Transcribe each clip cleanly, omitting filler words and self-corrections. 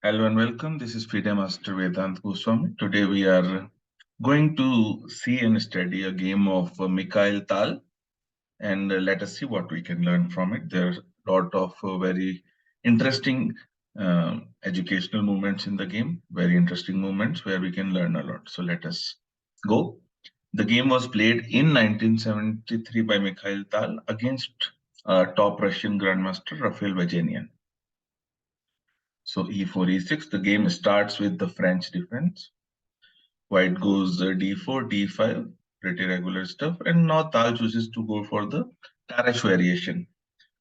Hello and welcome. This is FIDE Master Vedant Goswami. Today we are going to see and study a game of Mikhail Tal, and let us see what we can learn from it. There are a lot of very interesting educational moments in the game, very interesting moments where we can learn a lot. So let us go. The game was played in 1973 by Mikhail Tal against top Russian Grandmaster Rafael Vaganian. So e4, e6, the game starts with the French defense. White goes d4, d5, pretty regular stuff. And now Tal chooses to go for the Tarrasch variation.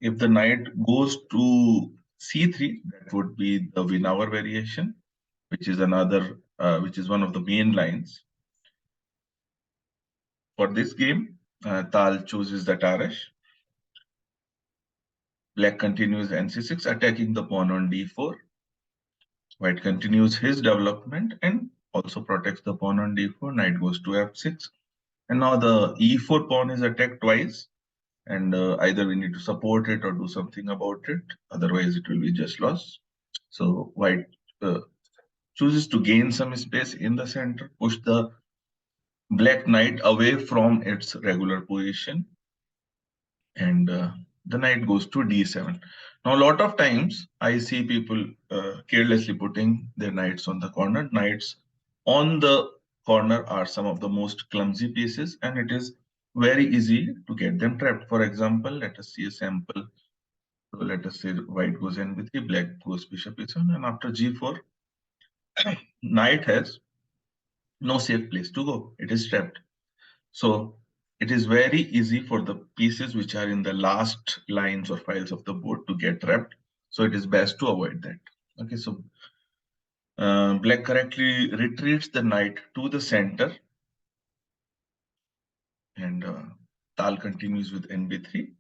If the knight goes to c3, that would be the Winawer variation, which is which is one of the main lines. For this game, Tal chooses the Tarrasch. Black continues nc6, attacking the pawn on d4. White continues his development and also protects the pawn on d4. Knight goes to f6. And now the e4 pawn is attacked twice. And either we need to support it or do something about it. Otherwise, it will be just loss. So white chooses to gain some space in the center, push the black knight away from its regular position. And the knight goes to d7. Now, a lot of times I see people carelessly putting their knights on the corner. Knights on the corner are some of the most clumsy pieces, and it is very easy to get them trapped. For example, let us see a sample. So let us say white goes in with b3, black goes bishop e7, and after g4, knight has no safe place to go. It is trapped. So it is very easy for the pieces which are in the last lines or files of the board to get trapped. So it is best to avoid that. Okay, so black correctly retreats the knight to the center. And Tal continues with nb3.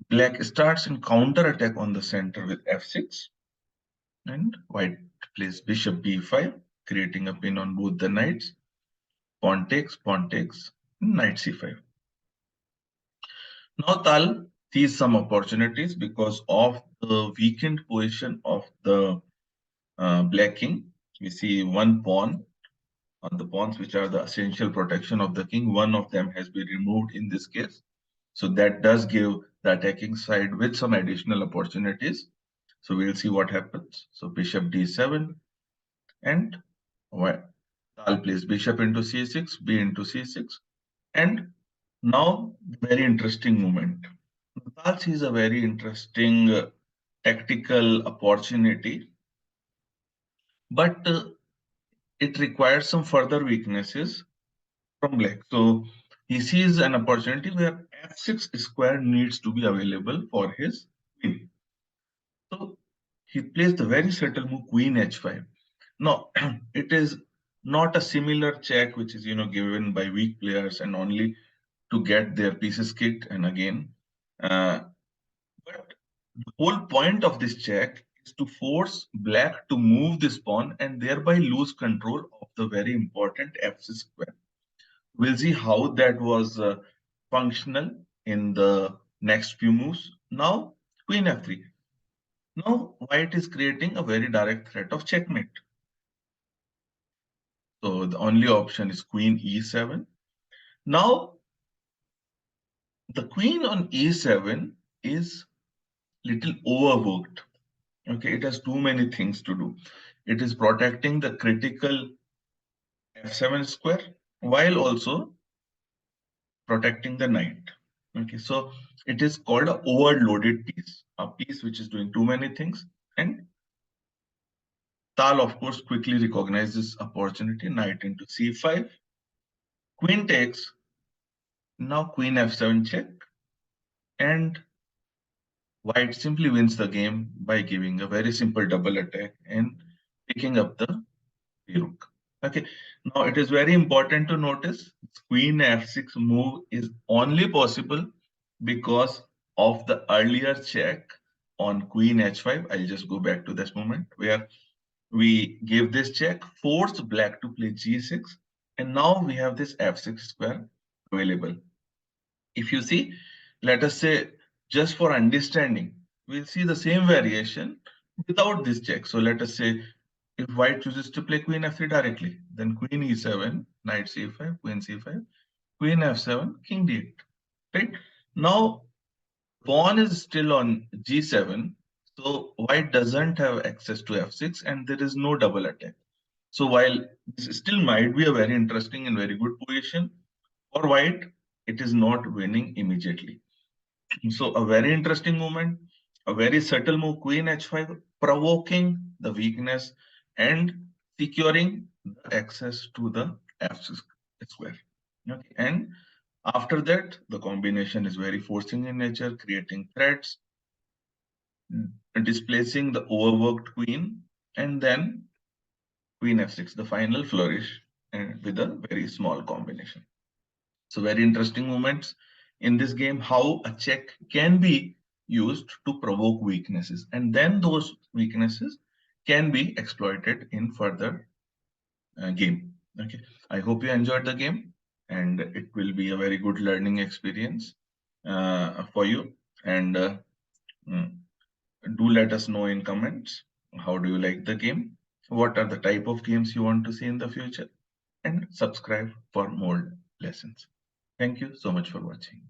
Black starts in counter attack on the center with f6. And white plays bishop b5, creating a pin on both the knights. Pawn takes, knight c5. Now Tal sees some opportunities because of the weakened position of the black king. We see one pawn on the pawns which are the essential protection of the king. One of them has been removed in this case. So that does give the attacking side with some additional opportunities. So we'll see what happens. So bishop d7 and Tal plays bishop into c6, b into c6. And now, very interesting moment. Tal sees a very interesting tactical opportunity, but it requires some further weaknesses from black. So he sees an opportunity where f6 square needs to be available for his queen. So he plays the very subtle move queen h5. Now, it is not a similar check which is given by weak players and only to get their pieces kicked. And again, but the whole point of this check is to force black to move this pawn and thereby lose control of the very important f6 square. We'll see how that was functional in the next few moves. Now, queen f3. Now, white is creating a very direct threat of checkmate. So the only option is queen e7. Now, the queen on e7 is little overworked. Okay, it has too many things to do. It is protecting the critical f7 square while also protecting the knight. Okay, so it is called a overloaded piece, a piece which is doing too many things. And Tal, of course, quickly recognizes opportunity. Knight into c5, queen takes. Now queen f7 check, and white simply wins the game by giving a very simple double attack and picking up the rook. Okay, now it is very important to notice queen f6 move is only possible because of the earlier check on queen h5. I'll just go back to this moment where we gave this check, forced black to play g6, and now we have this f6 square available. If you see, let us say, just for understanding, we'll see the same variation without this check. So let us say if white chooses to play queen f3 directly, then queen e7, knight c5, queen c5, queen f7, king d8. Right? Now pawn is still on g7, so white doesn't have access to f6 and there is no double attack. So while this still might be a very interesting and very good position for white, it is not winning immediately. So a very interesting movement, a very subtle move, queen h5, provoking the weakness and securing the access to the f6 square. Okay. And after that, the combination is very forcing in nature, creating threats, displacing the overworked queen, and then queen f6, the final flourish, and with a very small combination. So very interesting moments in this game, how a check can be used to provoke weaknesses, and then those weaknesses can be exploited in further game. Okay, I hope you enjoyed the game, and it will be a very good learning experience for you. And mm, do let us know in comments how do you like the game, what are the type of games you want to see in the future, and subscribe for more lessons. Thank you so much for watching.